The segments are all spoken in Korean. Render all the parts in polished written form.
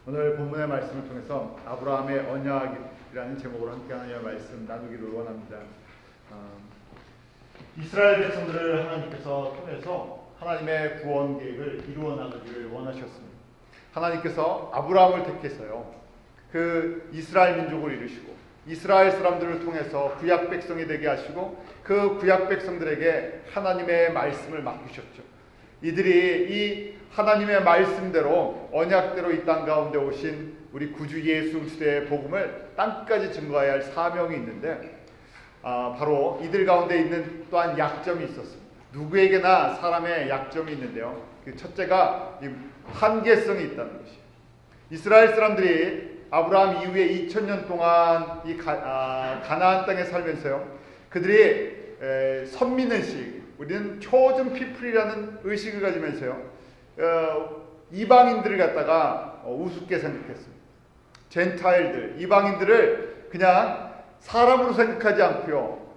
오늘 본문의 말씀을 통해서 아브라함의 언약이라는 제목으로 함께 하나님의 말씀 나누기를 원합니다. 이스라엘 백성들을 하나님께서 통해서 하나님의 구원 계획을 이루어 나가기를 원하셨습니다. 하나님께서 아브라함을 택해서요, 그 이스라엘 민족을 이루시고 이스라엘 사람들을 통해서 구약 백성이 되게 하시고 그 구약 백성들에게 하나님의 말씀을 맡기셨죠. 이들이 이 하나님의 말씀대로 언약대로 이 땅 가운데 오신 우리 구주 예수 그리스도의 복음을 땅까지 증거해야 할 사명이 있는데, 바로 이들 가운데 있는 또한 약점이 있었습니다. 누구에게나 사람의 약점이 있는데요, 그 첫째가 한계성이 있다는 것이에요. 이스라엘 사람들이 아브라함 이후에 2000년 동안 이 가나안 땅에 살면서요, 그들이 선민의식, 우리는 초전 피플이라는 의식을 가지면서요, 이방인들을 갖다가 우습게 생각했습니다. 젠타일들, 이방인들을 그냥 사람으로 생각하지 않고요,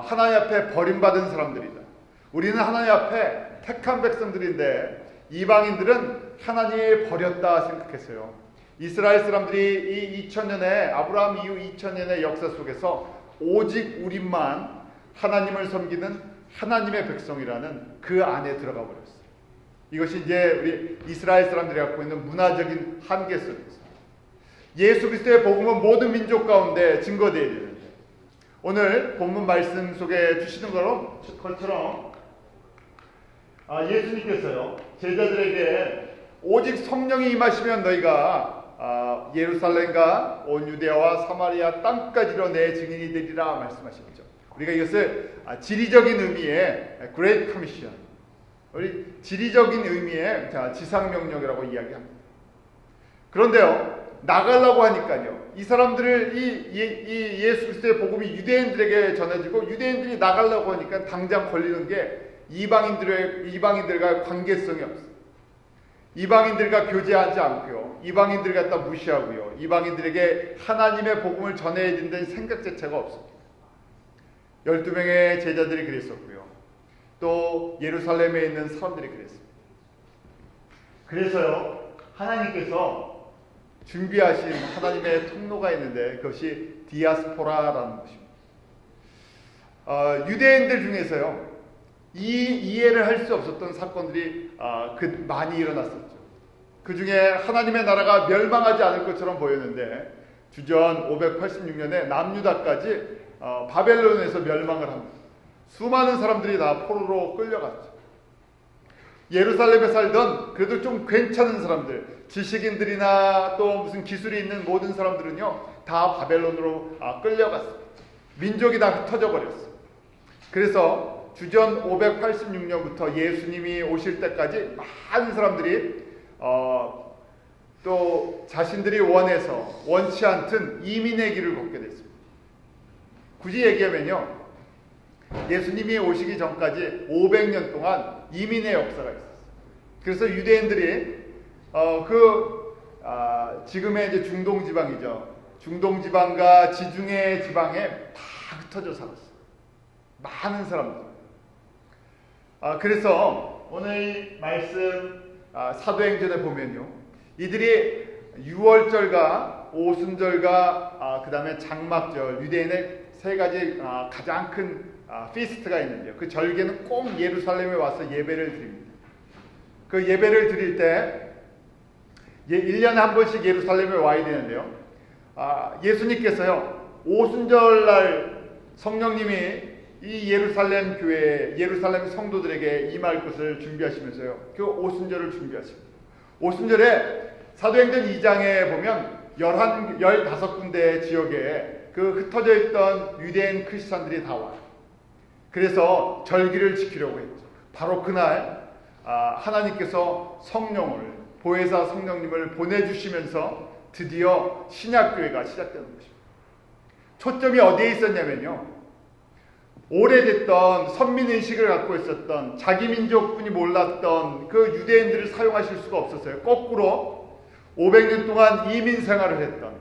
하나님 앞에 버림받은 사람들이다. 우리는 하나님 앞에 택한 백성들인데 이방인들은 하나님이 버렸다 생각했어요. 이스라엘 사람들이 이 2000년의 아브라함 이후 2000년의 역사 속에서 오직 우리만 하나님을 섬기는 하나님의 백성이라는 그 안에 들어가 버렸어요. 이것이 이제 우리 이스라엘 사람들이 갖고 있는 문화적인 한계성이었어요. 예수 그리스도의 복음은 모든 민족 가운데 증거되어야 되는데, 오늘 본문 말씀 속에 주시는 것처럼 예수님께서요, 제자들에게 오직 성령이 임하시면 너희가 예루살렘과 온 유대아와 사마리아 땅까지로 내 증인이 되리라 말씀하셨죠. 우리가 이것을 지리적인 의미의 Great Commission, 우리 지리적인 의미의 지상명령이라고 이야기합니다. 그런데요, 나가려고 하니까요, 이 사람들을 이 예수 그리스도의 복음이 유대인들에게 전해지고 유대인들이 나가려고 하니까 당장 걸리는 게 이방인들과 관계성이 없어요. 이방인들과 교제하지 않고요, 이방인들 갖다 무시하고요, 이방인들에게 하나님의 복음을 전해야 된다는 생각 자체가 없습니다. 12명의 제자들이 그랬었고요, 또 예루살렘에 있는 사람들이 그랬습니다. 그래서요, 하나님께서 준비하신 하나님의 통로가 있는데 그것이 디아스포라라는 것입니다. 유대인들 중에서요, 이해를 할 수 없었던 사건들이 많이 일어났었죠. 그 중에 하나님의 나라가 멸망하지 않을 것처럼 보였는데 주전 586년에 남유다까지 바벨론에서 멸망을 합니다. 수많은 사람들이 다 포로로 끌려갔죠. 예루살렘에 살던 그래도 좀 괜찮은 사람들, 지식인들이나 또 무슨 기술이 있는 모든 사람들은요, 다 바벨론으로 끌려갔습니다. 민족이 다 흩어져 버렸어요. 그래서 주전 586년부터 예수님이 오실 때까지 많은 사람들이 또 자신들이 원치 않든 이민의 길을 걷게 됐습니다. 굳이 얘기하면요, 예수님이 오시기 전까지 500년 동안 이민의 역사가 있었어요. 그래서 유대인들이 지금의 이제 중동 지방이죠. 중동 지방과 지중해 지방에 다 흩어져 살았어요. 많은 사람들. 그래서 오늘 말씀 사도행전에 보면요, 이들이 유월절과 오순절과 그 다음에 장막절, 유대인의 세 가지 가장 큰 피스트가 있는데요, 그 절개는 꼭 예루살렘에 와서 예배를 드립니다. 그 예배를 드릴 때 1년에 한 번씩 예루살렘에 와야 되는데요, 예수님께서요, 오순절날 성령님이 이 예루살렘 교회, 예루살렘 성도들에게 임할 것을 준비하시면서요, 그 오순절을 준비하십니다. 오순절에 사도행전 2장에 보면 15군데 지역에 그 흩어져 있던 유대인 크리스찬들이 다 와요. 그래서 절기를 지키려고 했죠. 바로 그날 하나님께서 성령을, 보혜사 성령님을 보내주시면서 드디어 신약교회가 시작되는 것입니다. 초점이 어디에 있었냐면요, 오래됐던 선민의식을 갖고 있었던 자기 민족뿐이 몰랐던 그 유대인들을 사용하실 수가 없었어요. 거꾸로 500년 동안 이민 생활을 했던,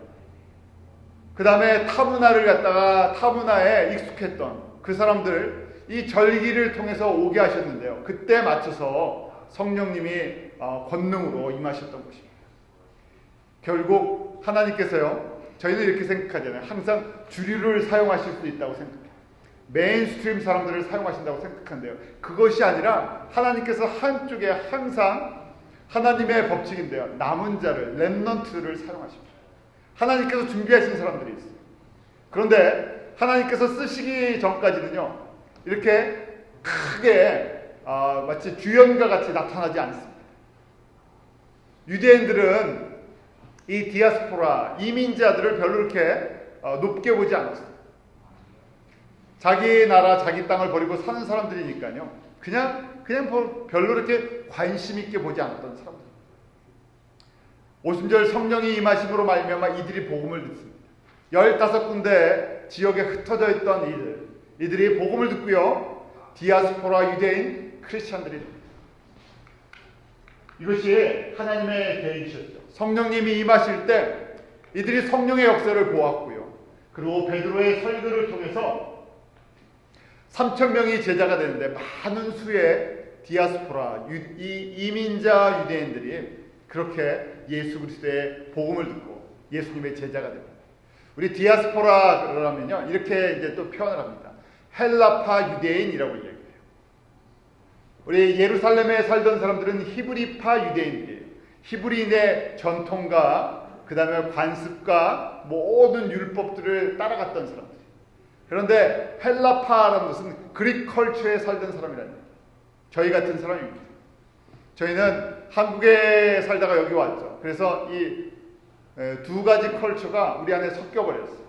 그 다음에 타문화에 익숙했던 그 사람들, 이 절기를 통해서 오게 하셨는데요, 그때 맞춰서 성령님이 권능으로 임하셨던 것입니다. 결국 하나님께서요, 저희는 이렇게 생각하잖아요. 항상 주류를 사용하실 수 있다고 생각해요. 메인스트림 사람들을 사용하신다고 생각한대요. 그것이 아니라 하나님께서 한쪽에 항상 하나님의 법칙인데요, 남은 자를, 렘넌트를 사용하십니다. 하나님께서 준비하신 사람들이 있어요. 그런데 하나님께서 쓰시기 전까지는요, 이렇게 크게 마치 주연과 같이 나타나지 않습니다. 유대인들은 이 디아스포라, 이민자들을 별로 이렇게 높게 보지 않았어요. 자기 나라, 자기 땅을 버리고 사는 사람들이니까요, 그냥 별로 이렇게 관심 있게 보지 않았던 사람들. 오순절 성령이 임하심으로 말미암아 이들이 복음을 듣습니다. 15군데 지역에 흩어져 있던 이들이 복음을 듣고요, 디아스포라 유대인 크리스찬들이 됩니다. 이것이 하나님의 계획이셨죠. 성령님이 임하실 때 이들이 성령의 역사를 보았고요, 그리고 베드로의 설교를 통해서 3,000명이 제자가 되는데 많은 수의 디아스포라, 이민자 유대인들이 그렇게 예수 그리스도의 복음을 듣고 예수님의 제자가 됩니다. 우리 디아스포라라면요, 이렇게 이제 또 표현을 합니다. 헬라파 유대인이라고 얘기해요. 우리 예루살렘에 살던 사람들은 히브리파 유대인들이에요. 히브리인의 전통과 그 다음에 관습과 모든 율법들을 따라갔던 사람들. 그런데 헬라파라는 것은 그릭 컬처에 살던 사람이라는 거예요. 저희 같은 사람입니다. 저희는 한국에 살다가 여기 왔죠. 그래서 이 두 가지 컬처가 우리 안에 섞여버렸어요.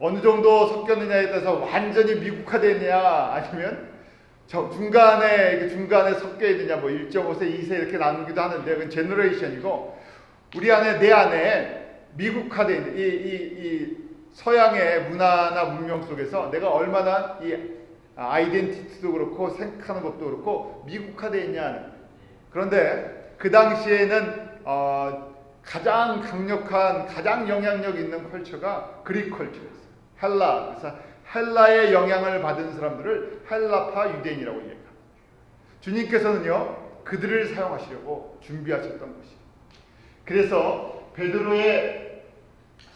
어느 정도 섞였느냐에 따라서 완전히 미국화됐냐, 아니면 중간에 섞여 있느냐, 뭐 1.5세, 2세 이렇게 나누기도 하는데, 그건 제너레이션이고, 우리 안에, 내 안에 미국화되어 있는 이 서양의 문화나 문명 속에서 내가 얼마나 이 아이덴티티도 그렇고 생각하는 것도 그렇고 미국화되어 있냐. 그런데 그 당시에는 가장 강력한, 가장 영향력 있는 컬처가 그릭 컬처였어요. 헬라. 그래서 헬라의 영향을 받은 사람들을 헬라파 유대인이라고 얘기합니다. 주님께서는요, 그들을 사용하시려고 준비하셨던 것이에요. 그래서 베드로의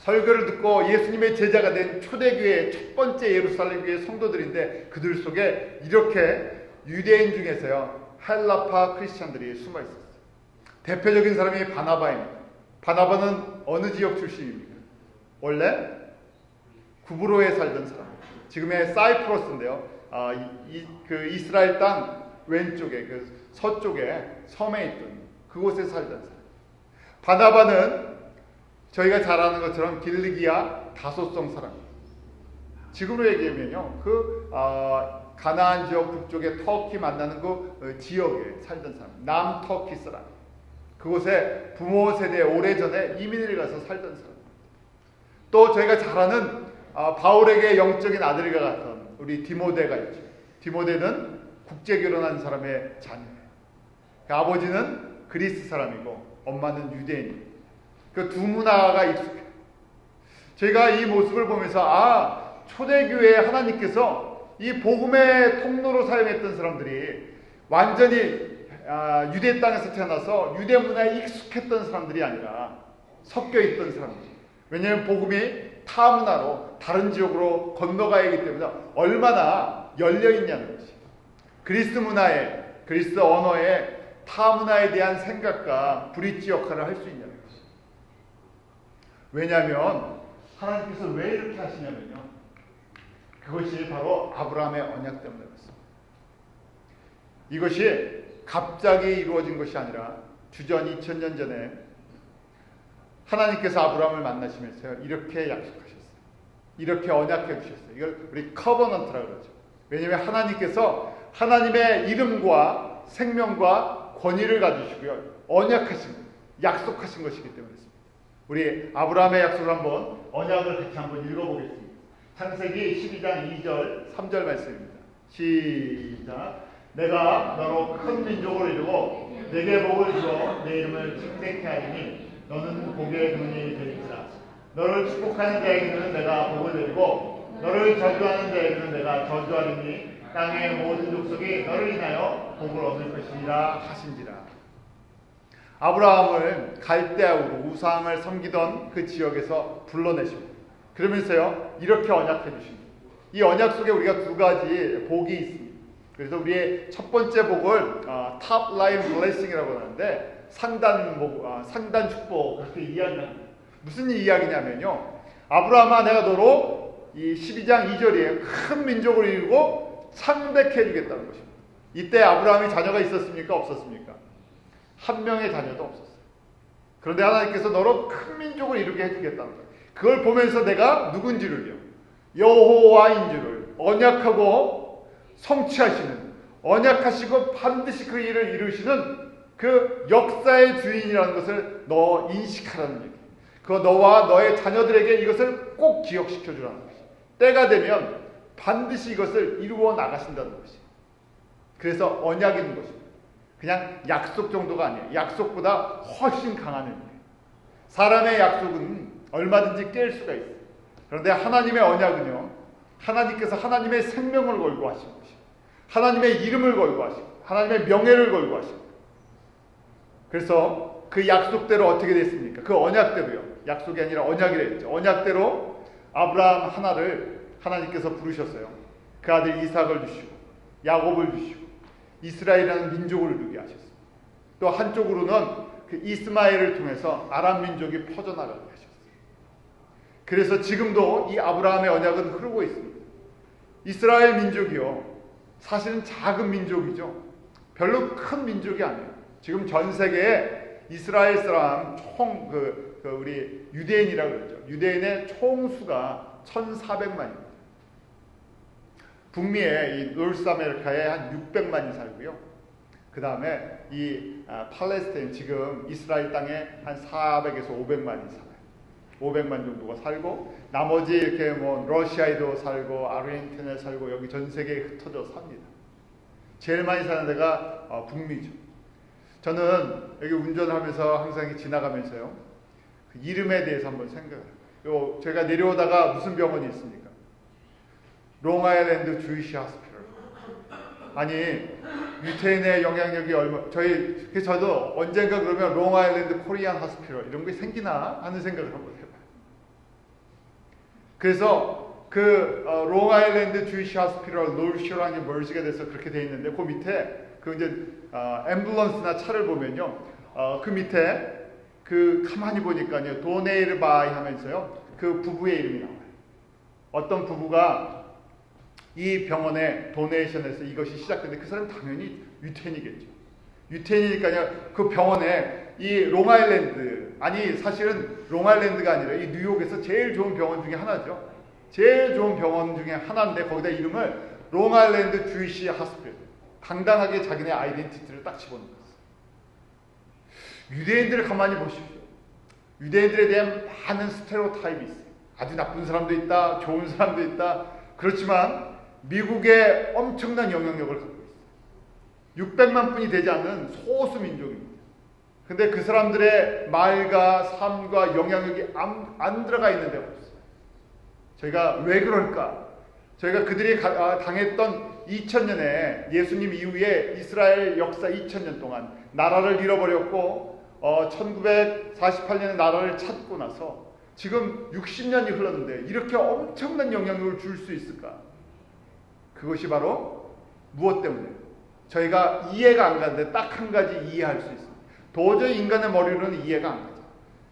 설교를 듣고 예수님의 제자가 된 초대교회 첫 번째 예루살렘 교회 성도들인데, 그들 속에 이렇게 유대인 중에서요, 헬라파 크리스찬들이 숨어 있었어요. 대표적인 사람이 바나바입니다. 바나바는 어느 지역 출신입니까? 원래 구브로에 살던 사람, 지금의 사이프러스인데요, 그 이스라엘 땅 왼쪽에, 그 서쪽에 섬에 있던 그곳에 살던 사람. 바나바는 저희가 잘 아는 것처럼 길리기아 다소성 사람입니다. 지금으로 얘기하면요, 가나안 지역 북쪽에 터키 만나는 그 지역에 살던 사람, 남터키 사람. 그곳에 부모 세대 오래전에 이민을 가서 살던 사람. 또 저희가 잘 아는 바울에게 영적인 아들과 같은 우리 디모데가 있죠. 디모데는 국제 결혼한 사람의 자녀예요. 그 아버지는 그리스 사람이고 엄마는 유대인이에요. 그 두 문화가 익숙해요. 제가 이 모습을 보면서 초대교회에 하나님께서 이 복음의 통로로 사용했던 사람들이 완전히 유대 땅에서 태어나서 유대 문화에 익숙했던 사람들이 아니라 섞여 있던 사람들. 왜냐하면 복음이 타 문화로 다른 지역으로 건너가야 하기 때문에 얼마나 열려 있냐는 것이. 그리스 문화에, 그리스 언어에 타 문화에 대한 생각과 브릿지 역할을 할 수 있냐는 것이. 왜냐하면 하나님께서 왜 이렇게 하시냐면요, 그것이 바로 아브라함의 언약 때문에 그렇습니다. 이것이 갑자기 이루어진 것이 아니라 주전 2000년 전에 하나님께서 아브라함을 만나시면서 이렇게 약속하셨어요. 이렇게 언약해 주셨어요. 이걸 우리 커버넌트라고 그러죠. 왜냐하면 하나님께서 하나님의 이름과 생명과 권위를 가지시고요, 언약하신 것, 약속하신 것이기 때문에 그렇습니다. 우리 아브라함의 약속을 한번, 언약을 같이 한번 읽어보겠습니다. 창세기 12장 2절 3절 말씀입니다. 시작. 내가 너로 큰 민족을 이루고 내게 복을 주어 내 이름을 칭송케 하리니 너는 복의 근원이 되리라. 너를 축복하는 자에게는 내가 복을 내리고 너를 저주하는 자에게는 내가 저주하리니 땅의 모든 족속이 너를 인하여 복을 얻을 것이니라 하신지라. 아브라함을 갈대아우로 우상을 섬기던 그 지역에서 불러내시고 그러면서요 이렇게 언약해 주십니다. 이 언약 속에 우리가 두 가지 복이 있습니다. 그래서 우리의 첫 번째 복을 top line blessing이라고 하는데 상단 축복 그렇게 이야기합니다. 무슨 이야기냐면요, 아브라함아 내가 너로 이 12장 2절에 큰 민족을 이루고 창대케 해주겠다는 것입니다. 이때 아브라함이 자녀가 있었습니까? 없었습니까? 한 명의 자녀도 없었어요. 그런데 하나님께서 너로 큰 민족을 이루게 해주겠다는 거예요. 그걸 보면서 내가 누군지를요, 여호와인 줄을, 언약하고 성취하시는, 언약하시고 반드시 그 일을 이루시는 그 역사의 주인이라는 것을 너 인식하라는 얘기예요. 그 너와 너의 자녀들에게 이것을 꼭 기억시켜 주라는 것이에요. 때가 되면 반드시 이것을 이루어 나가신다는 것이에요. 그래서 언약인 것입니다. 그냥 약속 정도가 아니에요. 약속보다 훨씬 강한 의미예요. 사람의 약속은 얼마든지 깰 수가 있어요. 그런데 하나님의 언약은요, 하나님께서 하나님의 생명을 걸고 하신 것이에요. 하나님의 이름을 걸고 하시고 하나님의 명예를 걸고 하시고, 그래서 그 약속대로 어떻게 됐습니까? 그 언약대로요. 약속이 아니라 언약이라 했죠. 언약대로 아브라함 하나를 하나님께서 부르셨어요. 그 아들 이삭을 주시고 야곱을 주시고 이스라엘이라는 민족을 이루게 하셨어요. 또 한쪽으로는 그 이스마엘을 통해서 아람 민족이 퍼져나가게 하셨어요. 그래서 지금도 이 아브라함의 언약은 흐르고 있습니다. 이스라엘 민족이요, 사실은 작은 민족이죠. 별로 큰 민족이 아니에요. 지금 전 세계에 이스라엘 사람 총 우리 유대인이라고 그러죠. 유대인의 총수가 1,400만입니다. 북미에 이 노스 아메리카에 한 600만이 살고요. 그 다음에 이 팔레스타인, 지금 이스라엘 땅에 한 400에서 500만이 살아요. 500만 정도가 살고, 나머지 이렇게 뭐 러시아에도 살고 아르헨티나에 살고 여기 전 세계에 흩어져 삽니다. 제일 많이 사는 데가 북미죠. 저는 여기 운전하면서 항상 지나가면서요, 그 이름에 대해서 한번 생각해요. 제가 내려오다가 무슨 병원이 있습니까? 롱아일랜드 주이시 하스피럴. 아니, 유태인의 영향력이 그래서 저도 언젠가 그러면 롱아일랜드 코리안 하스피럴 이런 게 생기나 하는 생각을 한번 해봐요. 그래서 그 롱아일랜드 주이시 하스피럴 노르쇼랑이 머지가 돼서 그렇게 돼 있는데, 그 밑에 그 이제 앰뷸런스나 차를 보면요, 그 밑에 그 가만히 보니까요, 도네일 바이 하면서요 그 부부의 이름이 나와요. 어떤 부부가 이 병원에 도네이션에서 이것이 시작됐는데 그 사람은 당연히 유태인이겠죠. 유태인이니까요, 그 병원에 이 롱아일랜드, 아니 사실은 롱아일랜드가 아니라 이 뉴욕에서 제일 좋은 병원 중에 하나죠. 제일 좋은 병원 중에 하나인데 거기다 이름을 롱아일랜드 주이시 하스피럴, 당당하게 자기네 아이덴티티를 딱 집어넣었어요. 유대인들을 가만히 보십시오. 유대인들에 대한 많은 스테레오타입이 있어요. 아주 나쁜 사람도 있다, 좋은 사람도 있다. 그렇지만 미국에 엄청난 영향력을 갖고 있어요. 600만 분이 되지 않는 소수 민족입니다. 근데 그 사람들의 말과 삶과 영향력이 안 들어가 있는 데가 없어요. 저희가 왜 그럴까? 저희가 그들이 당했던 2000년에 예수님 이후에 이스라엘 역사 2000년 동안 나라를 잃어버렸고 1948년에 나라를 찾고 나서 지금 60년이 흘렀는데 이렇게 엄청난 영향력을 줄 수 있을까? 그것이 바로 무엇 때문에? 저희가 이해가 안 가는데 딱 한 가지 이해할 수 있습니다. 도저히 인간의 머리로는 이해가 안 가죠.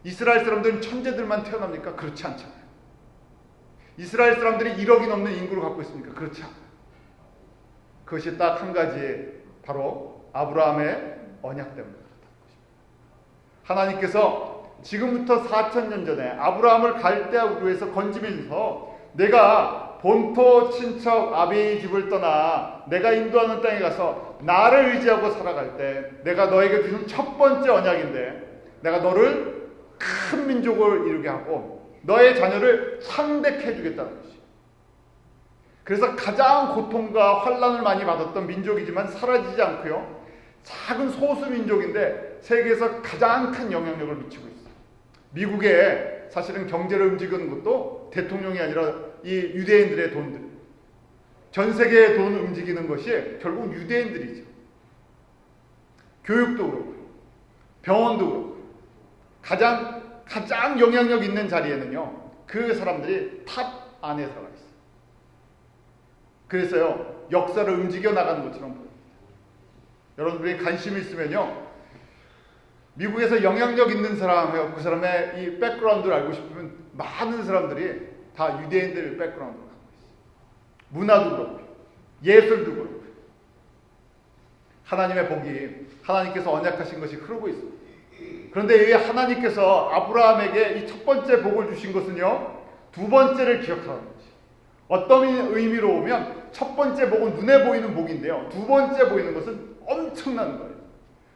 이스라엘 사람들은 천재들만 태어납니까? 그렇지 않잖아요. 이스라엘 사람들이 1억이 넘는 인구를 갖고 있습니까? 그렇지 않아요. 그것이 딱 한 가지, 바로 아브라함의 언약 때문에 그렇다는 것입니다. 하나님께서 지금부터 4000년 전에 아브라함을 갈대아 우르에서 건지면서 내가 본토 친척 아비의 집을 떠나 내가 인도하는 땅에 가서 나를 의지하고 살아갈 때 내가 너에게 주신 첫 번째 언약인데, 내가 너를 큰 민족을 이루게 하고 너의 자녀를 창대케 해주겠다는 것이. 그래서 가장 고통과 환난을 많이 받았던 민족이지만 사라지지 않고요, 작은 소수 민족인데 세계에서 가장 큰 영향력을 미치고 있어요. 미국에 사실은 경제를 움직이는 것도 대통령이 아니라 이 유대인들의 돈들, 전 세계의 돈을 움직이는 것이 결국 유대인들이죠. 교육도 그렇고 병원도 그렇고 가장 영향력 있는 자리에는요, 그 사람들이 탑 안에 들어가 있어요. 그래서요, 역사를 움직여 나가는 것처럼 보입니다. 여러분들이 관심이 있으면요, 미국에서 영향력 있는 사람하고 그 사람의 이 백그라운드를 알고 싶으면 많은 사람들이 다 유대인들 백그라운드를 갖고 있어요. 문화도 그렇고 예술도 그렇고 하나님의 복이, 하나님께서 언약하신 것이 흐르고 있습니다. 그런데 이 하나님께서 아브라함에게 이 첫 번째 복을 주신 것은요, 두 번째를 기억하라는 거죠. 어떤 의미로 보면 첫 번째 복은 눈에 보이는 복인데요, 두 번째 보이는 것은 엄청난 거예요.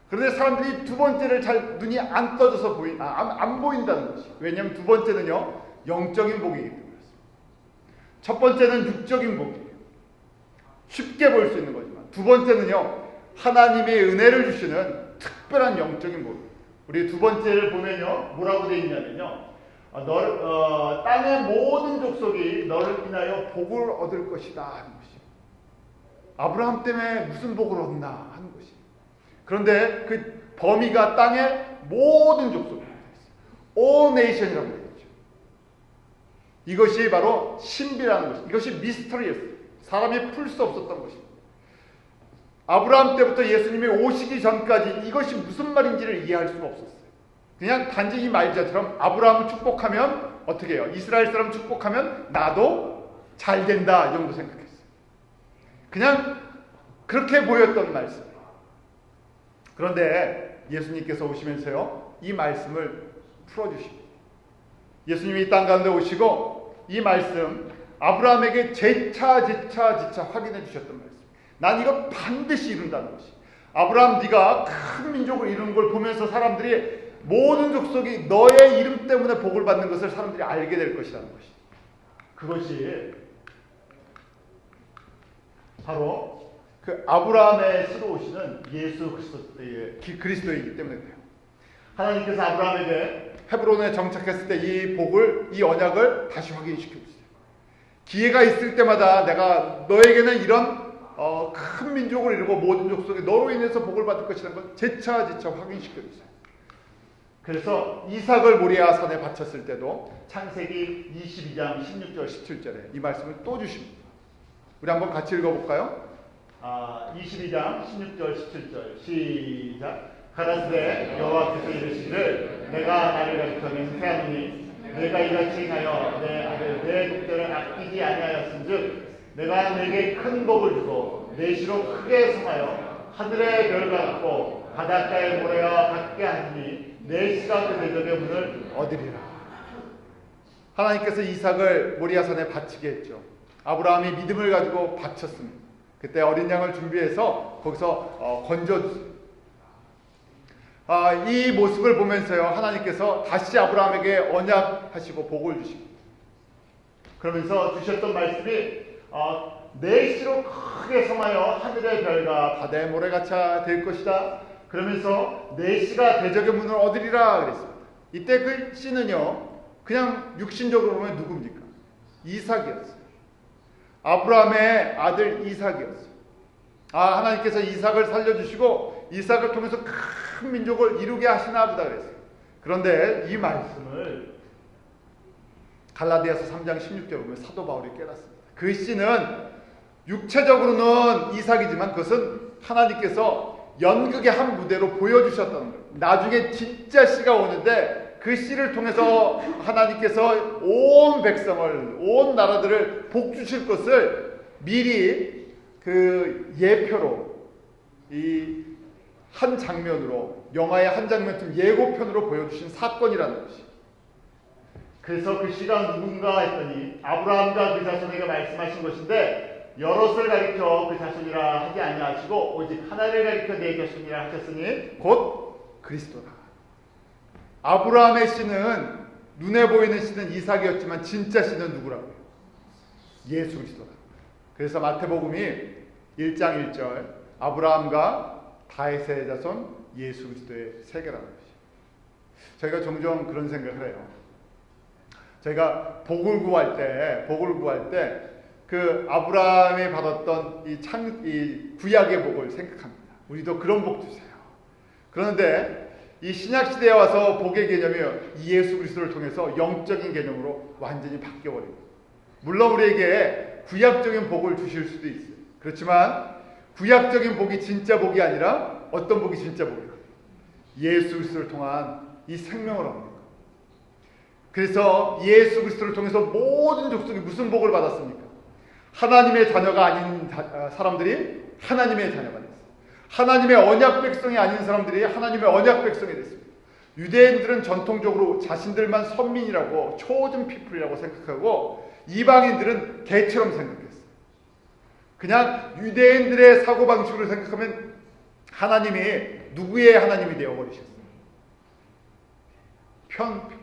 그런데 사람들이 두 번째를 잘 눈이 안 떠져서 안 보인다는 것이죠. 왜냐하면 두 번째는요, 영적인 복이기 때문에 그렇습니다. 첫 번째는 육적인 복이에요. 쉽게 볼 수 있는 거지만 두 번째는요, 하나님의 은혜를 주시는 특별한 영적인 복이에요. 우리 두 번째를 보면요, 뭐라고 되어 있냐면요, 땅의 모든 족속이 너를 인하여 복을 얻을 것이다 하는 것이에요. 아브라함 때문에 무슨 복을 얻나 하는 것이에요. 그런데 그 범위가 땅의 모든 족속입니다. All nation이라고 되어 있죠. 이것이 바로 신비라는 것이에요. 이것이 미스터리였어요. 사람이 풀 수 없었던 것입니다. 아브라함 때부터 예수님이 오시기 전까지 이것이 무슨 말인지를 이해할 수가 없었어요. 그냥 단지 이 말자처럼 아브라함을 축복하면 어떻게 해요? 이스라엘 사람 축복하면 나도 잘 된다, 이 정도 생각했어요. 그냥 그렇게 보였던 말씀이에요. 그런데 예수님께서 오시면서요, 이 말씀을 풀어주십니다. 예수님이 이 땅 가운데 오시고 이 말씀, 아브라함에게 재차 확인해 주셨던 말씀. 난 이거 반드시 이룬다는 것이. 아브라함, 네가 큰 민족을 이루는 걸 보면서 사람들이 모든 족속이 너의 이름 때문에 복을 받는 것을 사람들이 알게 될 것이라는 것이. 그것이 바로 그 아브라함의 씨로 오시는 예수 그리스도이기 때문에 그래요. 하나님께서 아브라함에게 헤브론에 정착했을 때 이 복을, 이 언약을 다시 확인시켜 주세요. 기회가 있을 때마다 내가 너에게는 이런 큰 민족을 이루고 모든 족속이 너로 인해서 복을 받을 것이라는 걸 재차 확인시켜 주세요. 그래서 이삭을 모리아 산에 바쳤을 때도 창세기 22장 16절 17절에 이 말씀을 또 주십니다. 우리 한번 같이 읽어볼까요? 22장 16절 17절 시작. 가라사대 여호와께서 이르시기를 내가 나를 가리켜 맹세하노니 내가 이같이 행하여 내 아들 내 독자를 아끼지 아니하였은즉 내가 내게 큰 복을 주고 내 시로 크게 성하여 하늘의 별과 같고 바닷가의 모래와 같게 하시니 내 시가 그 대적의 문을 얻으리라. 하나님께서 이삭을 모리아산에 바치게 했죠. 아브라함이 믿음을 가지고 바쳤습니다. 그때 어린 양을 준비해서 거기서 건져주세요. 이 모습을 보면서요, 하나님께서 다시 아브라함에게 언약하시고 복을 주십니다. 그러면서 주셨던 말씀이 내 시로 크게 성하여 하늘의 별과 바다의 모래같이 될 것이다. 그러면서 내 씨가 대적의 문을 얻으리라 그랬습니다. 이때 그 씨는요, 그냥 육신적으로 보면 누굽니까? 이삭이었어요. 아브라함의 아들 이삭이었어요. 하나님께서 이삭을 살려주시고 이삭을 통해서 큰 민족을 이루게 하시나 보다 그랬어요. 그런데 이 말씀을 갈라디아서 3장 16절에 보면 사도 바울이 깨닫습니다. 그 씨는 육체적으로는 이삭이지만 그것은 하나님께서 연극의 한 무대로 보여주셨다는 거예요. 나중에 진짜 씨가 오는데 그 씨를 통해서 하나님께서 온 백성을, 온 나라들을 복 주실 것을 미리 그 예표로, 이 한 장면으로, 영화의 한 장면쯤 예고편으로 보여주신 사건이라는 것이. 그래서 그 씨가 누군가 했더니 아브라함과 그 자손에게 말씀하신 것인데 여럿을 가리켜 그 자손이라 하지 아니하시고 오직 하나를 가리켜 내 자손이라 하셨으니 곧 그리스도라. 아브라함의 씨는, 눈에 보이는 씨는 이삭이었지만 진짜 씨는 누구라고요? 예수 그리스도라. 그래서 마태복음이 1장 1절 아브라함과 다윗의 자손 예수 그리스도의 세계라는 것이죠. 저희가 종종 그런 생각을 해요. 저희가 복을 구할 때 그 아브라함이 받았던 이 구약의 복을 생각합니다. 우리도 그런 복 주세요. 그런데 이 신약 시대에 와서 복의 개념이 예수 그리스도를 통해서 영적인 개념으로 완전히 바뀌어버립니다. 물론 우리에게 구약적인 복을 주실 수도 있어요. 그렇지만 구약적인 복이 진짜 복이 아니라 어떤 복이 진짜 복이에요? 예수 그리스도를 통한 이 생명을 얻는 것. 그래서 예수 그리스도를 통해서 모든 족속이 무슨 복을 받았습니까? 하나님의 자녀가 아닌 사람들이 하나님의 자녀가 됐어요. 하나님의 언약 백성이 아닌 사람들이 하나님의 언약 백성이 됐습니다. 유대인들은 전통적으로 자신들만 선민이라고 초전 피플이라고 생각하고 이방인들은 개처럼 생각했어요. 그냥 유대인들의 사고방식으로 생각하면 하나님이 누구의 하나님이 되어버리셨어요.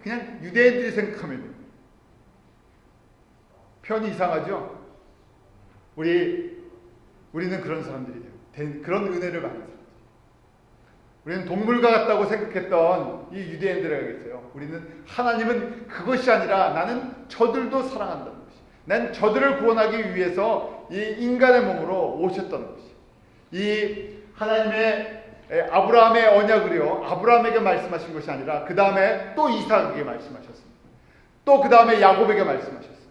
그냥 유대인들이 생각하면 돼요. 편이 이상하죠? 우리는 그런 사람들이 돼요. 그런 은혜를 받는 사람들. 우리는 동물과 같다고 생각했던 이 유대인들에게서요. 우리는 하나님은 그것이 아니라 나는 저들도 사랑한다는 것이. 난 저들을 구원하기 위해서 이 인간의 몸으로 오셨다는 것이. 이 하나님의 아브라함의 언약을요. 아브라함에게 말씀하신 것이 아니라 그 다음에 또 이삭에게 말씀하셨습니다. 또 그 다음에 야곱에게 말씀하셨어요.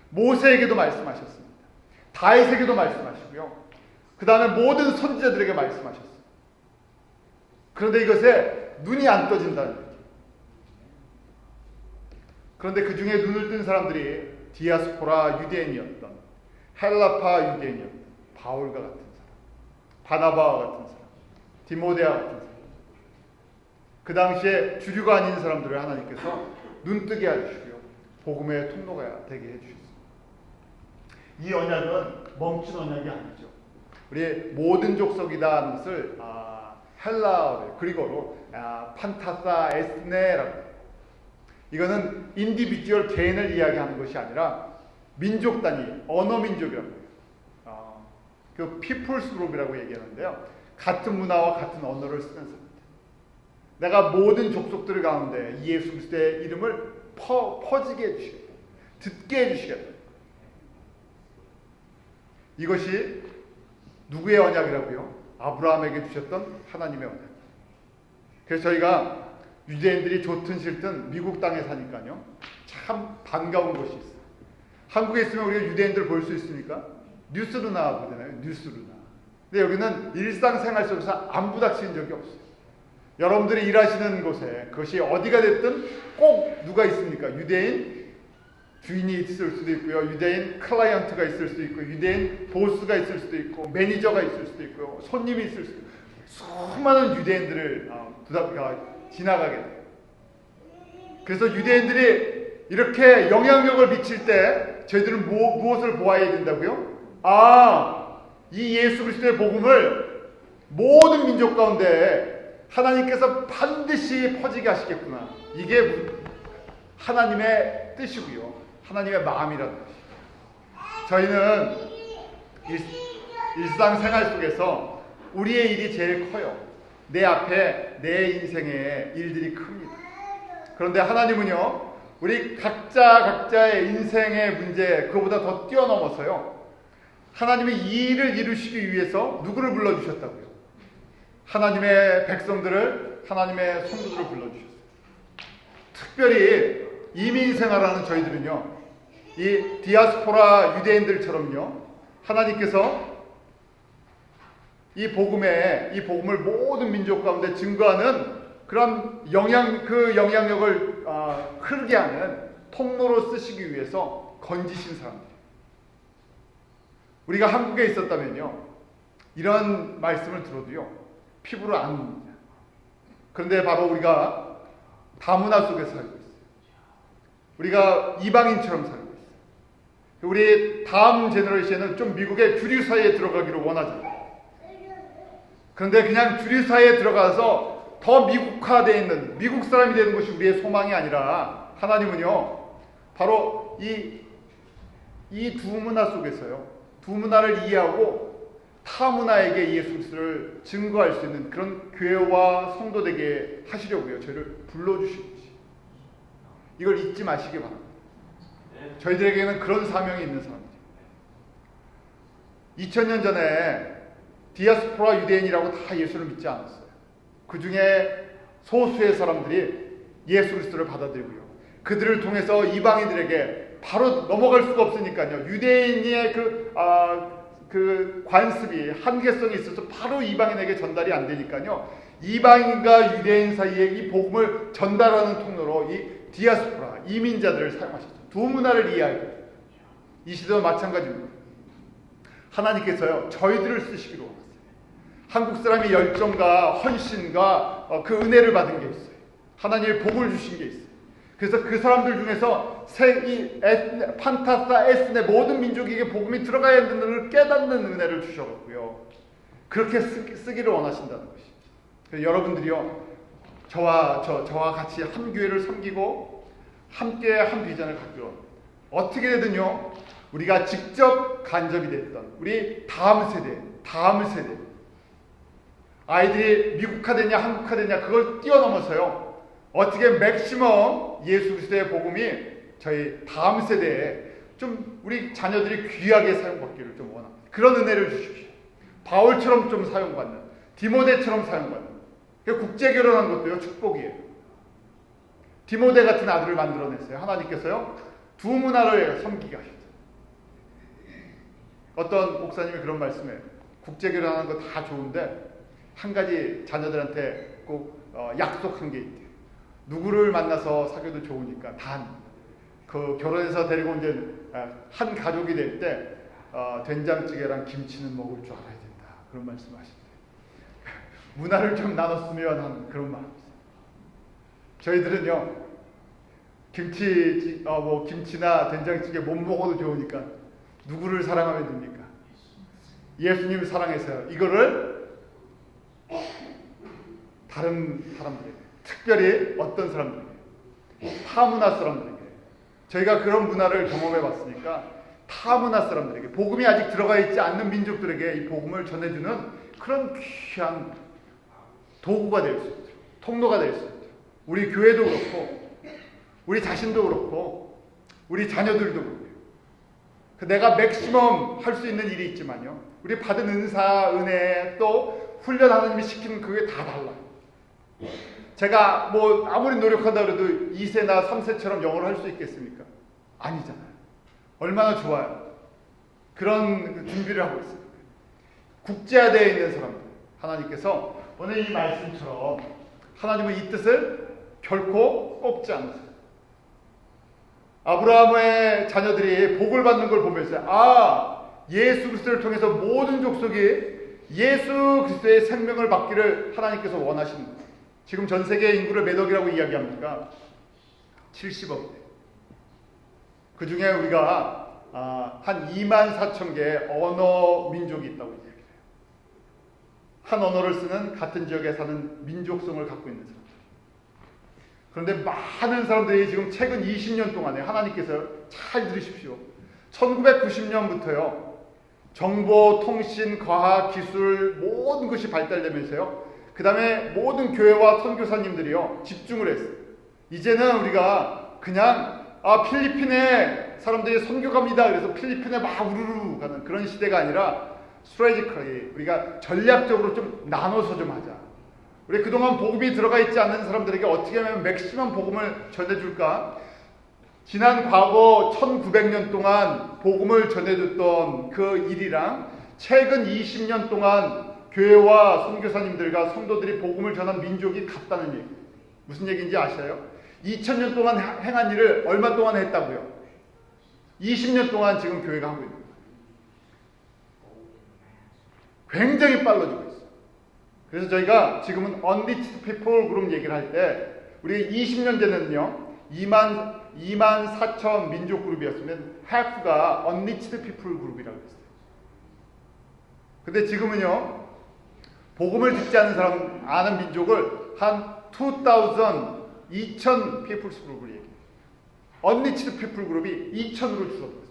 모세에게도 말씀하셨습니다. 다윗에게도 말씀하시고요. 그 다음에 모든 선지자들에게 말씀하셨어요. 그런데 이것에 눈이 안 떠진다는 거죠. 그런데 그 중에 눈을 뜬 사람들이 디아스포라 유대인이었던 헬라파 유대인이었던 바울과 같은 사람, 바나바와 같은 사람, 디모데와 같은 사람, 그 당시에 주류가 아닌 사람들을 하나님께서 눈뜨게 해주시고요. 복음의 통로가 되게 해주셨습니다. 이 언약은 멈춘 언약이 아니죠. 우리 모든 족속이다 하는 것을 헬라어 그리고로 판타사 에스네라고. 이거는 인디비주얼 개인을 이야기하는 것이 아니라 민족 단위, 언어 민족이라고 해요. 그 피플스 그룹이라고 얘기하는데요. 같은 문화와 같은 언어를 쓰는 사람들. 내가 모든 족속들 가운데 예수 그리스도의 이름을 퍼지게 해주시겠다. 듣게 해주시겠다. 이것이 누구의 언약이라고요? 아브라함에게 주셨던 하나님의 언약. 그래서 저희가 유대인들이 좋든 싫든 미국 땅에 사니까요. 참 반가운 것이 있어요. 한국에 있으면 우리가 유대인들을 볼 수 있습니까? 뉴스로 나와보잖아요. 뉴스로 나와. 근데 여기는 일상생활 속에서 안 부닥치는 적이 없어요. 여러분들이 일하시는 곳에 그것이 어디가 됐든 꼭 누가 있습니까? 유대인 주인이 있을 수도 있고요. 유대인 클라이언트가 있을 수도 있고, 유대인 보스가 있을 수도 있고, 매니저가 있을 수도 있고요. 손님이 있을 수도 있고, 수많은 유대인들을 지나가게 돼요. 그래서 유대인들이 이렇게 영향력을 미칠 때 저희들은 무엇을 보아야 된다고요? 이 예수 그리스도의 복음을 모든 민족 가운데 하나님께서 반드시 퍼지게 하시겠구나. 이게 하나님의 뜻이고요. 하나님의 마음이라는 것이죠. 저희는 일상생활 속에서 우리의 일이 제일 커요. 내 앞에 내 인생의 일들이 큽니다. 그런데 하나님은요, 우리 각자의 인생의 문제, 그거보다 더 뛰어넘어서요, 하나님이 이 일을 이루시기 위해서 누구를 불러주셨다고요? 하나님의 백성들을, 하나님의 성도들을 불러주셨어요. 특별히 이민 생활하는 저희들은요, 이 디아스포라 유대인들처럼요, 하나님께서 이 복음을 모든 민족 가운데 증거하는 그런 그 영향력을 흐르게 하는 통로로 쓰시기 위해서 건지신 사람들. 우리가 한국에 있었다면요, 이런 말씀을 들어도요, 피부로 안 옵니다. 그런데 바로 우리가 다문화 속에 살고 있어요. 우리가 이방인처럼 살고 있어요. 우리 다음 제너레이션은 좀 미국의 주류 사회에 들어가기를 원하죠. 그런데 그냥 주류 사회에 들어가서 더 미국화되어 있는 미국 사람이 되는 것이 우리의 소망이 아니라, 하나님은요, 바로 이 두 문화 속에서요, 두 문화를 이해하고 타 문화에게 예수 그리스도를 증거할 수 있는 그런 교회와 성도 되게 하시려고요, 저희를 불러주신 것이. 이걸 잊지 마시기 바랍니다. 저희들에게는 그런 사명이 있는 사람들이에요. 2000년 전에 디아스포라 유대인이라고 다 예수를 믿지 않았어요. 그 중에 소수의 사람들이 예수 그리스도를 받아들이고요. 그들을 통해서 이방인들에게 바로 넘어갈 수가 없으니까요. 유대인의 그 관습이 한계성이 있어서 바로 이방인에게 전달이 안 되니까요. 이방인과 유대인 사이에 이 복음을 전달하는 통로로 이 디아스포라, 이민자들을 사용하셨죠. 두 문화를 이해하게 돼요. 이 시대도 마찬가지입니다. 하나님께서요, 저희들을 쓰시기로 원하세요. 한국 사람이 열정과 헌신과 그 은혜를 받은 게 있어요. 하나님의 복을 주신 게 있어요. 그래서 그 사람들 중에서 판타사 에스네 모든 민족에게 복음이 들어가야 하는 것을 깨닫는 은혜를 주셔갖고요. 그렇게 쓰기를 원하신다는 것이죠. 그래서 여러분들이요, 저와 같이 한 교회를 섬기고 함께 한 비전을 갖기로 합니다. 어떻게 되든요, 우리가 직접 간접이 됐던 우리 다음 세대 아이들이 미국화되냐 한국화되냐 그걸 뛰어넘어서요, 어떻게 맥시멈 예수 그리스도의 복음이 저희 다음 세대에 좀 우리 자녀들이 귀하게 사용받기를 좀 원합니다. 그런 은혜를 주십시오. 바울처럼 좀 사용받는, 디모데처럼 사용받는. 국제 결혼한 것도요, 축복이에요. 디모데 같은 아들을 만들어냈어요. 하나님께서요, 두 문화를 섬기게 하셨어요. 어떤 목사님이 그런 말씀해요. 국제 결혼하는 거 다 좋은데 한 가지 자녀들한테 꼭 약속한 게 있대요. 누구를 만나서 사귀어도 좋으니까 단 그 결혼해서 데리고 온 이제 한 가족이 될 때 된장찌개랑 김치는 먹을 줄 알아야 된다. 그런 말씀하시대요. 문화를 좀 나눴으면 하는 그런 마음이세요. 저희들은요, 김치나 된장찌개 못 먹어도 좋으니까 누구를 사랑하면 됩니까? 예수님을 사랑해서요. 이거를 다른 사람들에게, 특별히 어떤 사람들에게, 타문화 사람들에게, 저희가 그런 문화를 경험해 봤으니까 타문화 사람들에게, 복음이 아직 들어가 있지 않는 민족들에게 이 복음을 전해주는 그런 귀한 도구가 될 수 있죠. 통로가 될 수 있죠. 우리 교회도 그렇고 우리 자신도 그렇고 우리 자녀들도 그렇고요. 내가 맥시멈 할 수 있는 일이 있지만요, 우리 받은 은사, 은혜, 또 훈련 하나님이 시키는 그게 다 달라요. 제가 아무리 노력한다 그래도 2세나 3세처럼 영어를 할 수 있겠습니까? 아니잖아요. 얼마나 좋아요. 그런 준비를 하고 있어요. 국제화되어 있는 사람들, 하나님께서 오늘 이 말씀처럼 하나님은 이 뜻을 결코 꼽지 않으세요. 아브라함의 자녀들이 복을 받는 걸 보면서 예수 그리스도를 통해서 모든 족속이 예수 그리스도의 생명을 받기를 하나님께서 원하시는 거예요. 지금 전 세계 인구를 몇 억이라고 이야기합니까? 70억. 그 중에 우리가 한 24,000개의 언어 민족이 있다고 이야기해요. 한 언어를 쓰는 같은 지역에 사는 민족성을 갖고 있는 사람들. 그런데 많은 사람들이 지금 최근 20년 동안에 하나님께서 잘 들으십시오. 1990년부터요. 정보, 통신, 과학, 기술 모든 것이 발달되면서요. 그 다음에 모든 교회와 선교사님들이요. 집중을 했어요. 이제는 우리가 그냥 필리핀에 사람들이 선교 갑니다. 그래서 필리핀에 막 우르르 가는 그런 시대가 아니라 스트레이지컬리 우리가 전략적으로 좀 나눠서 좀 하자. 우리 그동안 복음이 들어가 있지 않는 사람들에게 어떻게 하면 맥시멈 복음을 전해줄까? 지난 과거 1900년 동안 복음을 전해줬던 그 일이랑 최근 20년 동안 교회와 선교사님들과 성도들이 복음을 전한 민족이 같다는 얘기. 무슨 얘기인지 아셔요? 2000년 동안 행한 일을 얼마 동안 했다고요? 20년 동안 지금 교회가 하고 있는 거예요. 굉장히 빨라지고 있어요. 그래서 저희가 지금은 Unreached People 그룹 얘기를 할 때 우리 20년 전에는요 2만 4천 민족 그룹이었으면 half가 Unreached People 그룹이라고 했어요. 근데 지금은요 복음을 듣지 않는 사람 아는 민족을 한 2,000 people's 그룹을 얘기해요. Unreached People 그룹이 2,000으로 줄어들었어요.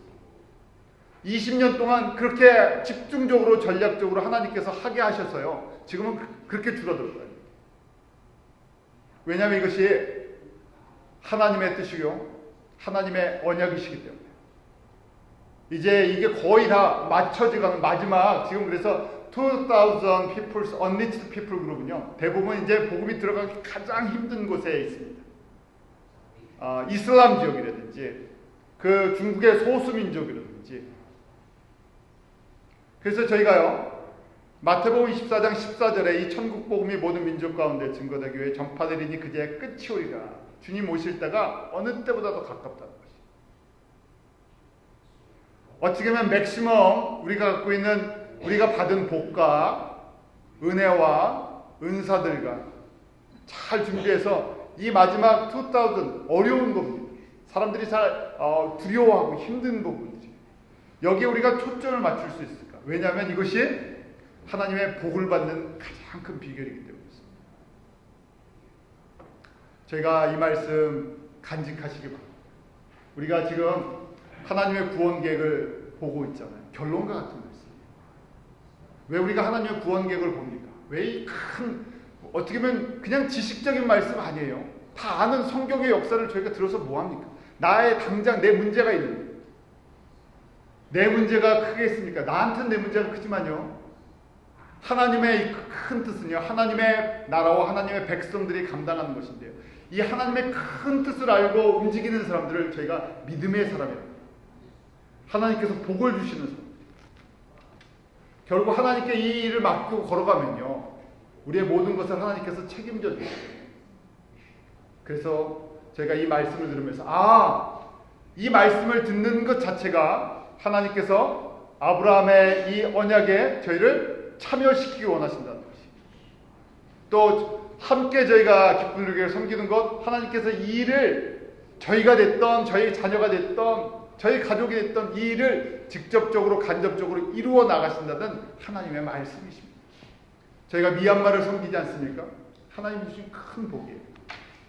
20년 동안 그렇게 집중적으로 전략적으로 하나님께서 하게 하셔서요. 지금은 그렇게 줄어들어요. 왜냐하면 이것이 하나님의 뜻이요. 하나님의 언약이시기 때문에. 이제 이게 거의 다 맞춰져가는 마지막 지금 그래서 2000 people's unreached people 그룹은요, 대부분 이제 복음이 들어가기 가장 힘든 곳에 있습니다. 이슬람 지역이라든지 그 중국의 소수민족이라든지. 그래서 저희가요, 마태복음 24장 14절에 이 천국 복음이 모든 민족 가운데 증거되기 위해 전파되리니 그제야 끝이 오리라. 주님 오실 때가 어느 때보다도 가깝다는 것이. 어떻게 보면 맥시멈 우리가 갖고 있는, 우리가 받은 복과 은혜와 은사들과 잘 준비해서 이 마지막 2000 어려운 겁니다. 사람들이 잘 두려워하고 힘든 부분들이, 여기에 우리가 초점을 맞출 수 있을까? 왜냐하면 이것이 하나님의 복을 받는 가장 큰 비결이기 때문입니다. 저희가 이 말씀 간직하시기 바랍니다. 우리가 지금 하나님의 구원 계획을 보고 있잖아요. 결론과 같은 말씀이에요. 왜 우리가 하나님의 구원 계획을 봅니까? 왜 이 큰, 어떻게 보면 그냥 지식적인 말씀 아니에요. 다 아는 성경의 역사를 저희가 들어서 뭐합니까? 나의 당장 내 문제가 있는데, 내 문제가 크겠습니까? 나한테는 내 문제가 크지만요, 하나님의 큰 뜻은요, 하나님의 나라와 하나님의 백성들이 감당하는 것인데요, 이 하나님의 큰 뜻을 알고 움직이는 사람들을 저희가 믿음의 사람이라고 합니다. 하나님께서 복을 주시는 사람. 결국 하나님께 이 일을 맡기고 걸어가면요, 우리의 모든 것을 하나님께서 책임져 주시죠. 그래서 저희가 이 말씀을 들으면서 이 말씀을 듣는 것 자체가 하나님께서 아브라함의 이 언약에 저희를 참여시키기 원하신다는 것이, 또 함께 저희가 기쁨을 누리게 섬기는 것, 하나님께서 이 일을 저희가 됐던, 저희 자녀가 됐던, 저희 가족이 됐던 이 일을 직접적으로 간접적으로 이루어 나가신다는 하나님의 말씀이십니다. 저희가 미얀마를 섬기지 않습니까? 하나님 주신 큰 복이에요.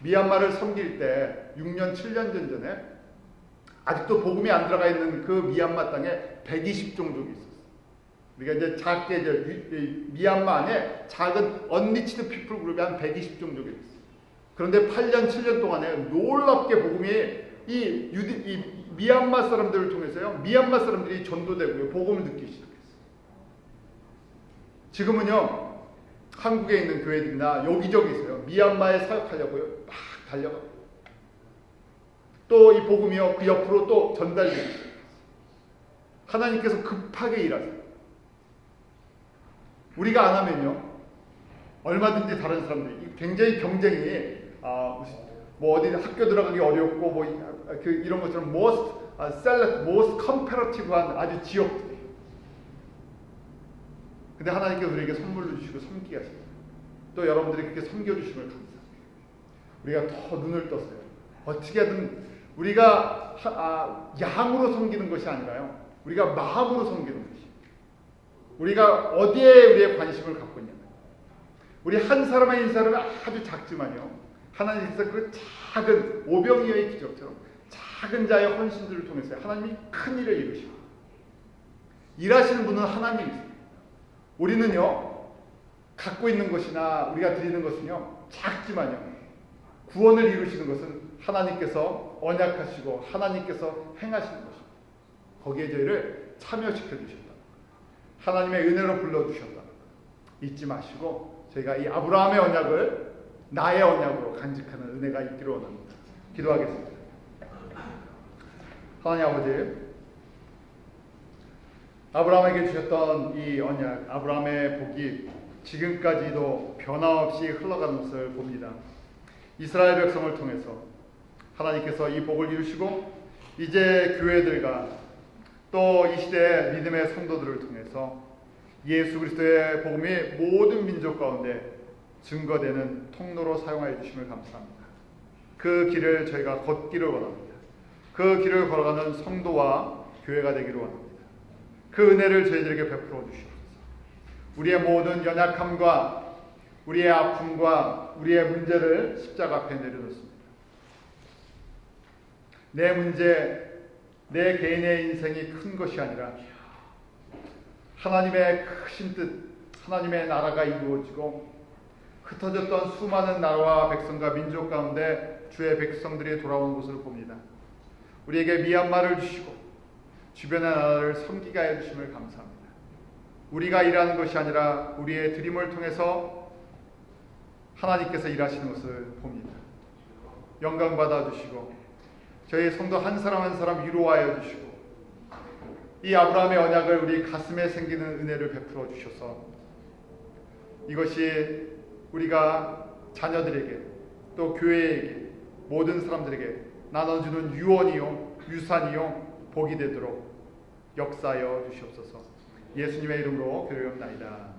미얀마를 섬길 때 6년 7년 전에 아직도 복음이 안 들어가 있는 그 미얀마 땅에 120종족이 있었어요. 우리가 이제 작게 미얀마 안에 작은 언리치드 피플 그룹이 한 120종족이 있어요. 그런데 8년 7년 동안에 놀랍게 복음이 이 미얀마 사람들을 통해서요, 미얀마 사람들이 전도되고요, 복음을 듣기 시작했어요. 지금은요, 한국에 있는 교회들이나 여기저기 있어요. 미얀마에 사역하려고요, 막 달려가고, 또 이 복음이요, 그 옆으로 또 전달되고 있어요. 하나님께서 급하게 일하세요. 우리가 안 하면요, 얼마든지 다른 사람들이, 굉장히 경쟁이, 뭐 어디 학교 들어가기 어렵고, 뭐 이런 것처럼 most comparative한 아주 지역들이에요. 근데 하나님께서 우리에게 선물을 주시고 섬기게 하십니다. 또 여러분들이 그렇게 섬겨주심을 감사합니다. 우리가 더 눈을 떴어요. 어떻게 하든 우리가 양으로 섬기는 것이 아니라요, 우리가 마음으로 섬기는 것이, 우리가 어디에 우리의 관심을 갖고 있냐면, 우리 한 사람의 인사는 아주 작지만요, 하나님께서 그 작은 오병이어의 기적처럼 작은 자의 헌신들을 통해서 하나님이 큰 일을 이루시고, 일하시는 분은 하나님이세요. 우리는요, 갖고 있는 것이나 우리가 드리는 것은요, 작지만요, 구원을 이루시는 것은 하나님께서 언약하시고 하나님께서 행하시는 것입니다. 거기에 저희를 참여시켜 주셨다, 하나님의 은혜로 불러주셨다, 잊지 마시고 저희가 이 아브라함의 언약을 나의 언약으로 간직하는 은혜가 있기를 원합니다. 기도하겠습니다. 하나님 아버지, 아브라함에게 주셨던 이 언약, 아브라함의 복이 지금까지도 변함없이 흘러가는 것을 봅니다. 이스라엘 백성을 통해서 하나님께서 이 복을 이루시고, 이제 교회들과 또 이 시대의 믿음의 성도들을 통해서 예수 그리스도의 복음이 모든 민족 가운데 증거되는 통로로 사용하여 주심을 감사합니다. 그 길을 저희가 걷기를 원합니다. 그 길을 걸어가는 성도와 교회가 되기를 원합니다. 그 은혜를 저희들에게 베풀어 주시옵소서. 우리의 모든 연약함과 우리의 아픔과 우리의 문제를 십자가 앞에 내려놓습니다. 내 문제, 내 개인의 인생이 큰 것이 아니라 하나님의 크신 뜻, 하나님의 나라가 이루어지고 흩어졌던 수많은 나라와 백성과 민족 가운데 주의 백성들이 돌아온 것을 봅니다. 우리에게 미얀마를 주시고 주변의 나라를 섬기게 하여 주심을 감사합니다. 우리가 일하는 것이 아니라 우리의 드림을 통해서 하나님께서 일하시는 것을 봅니다. 영광 받아 주시고 저희 성도 한 사람 한 사람 위로하여 주시고 이 아브라함의 언약을 우리 가슴에 생기는 은혜를 베풀어 주셔서 이것이 우리가 자녀들에게 또 교회에게 모든 사람들에게 나눠주는 유언이요 유산이요 복이 되도록 역사하여 주시옵소서. 예수님의 이름으로 기도하옵나이다.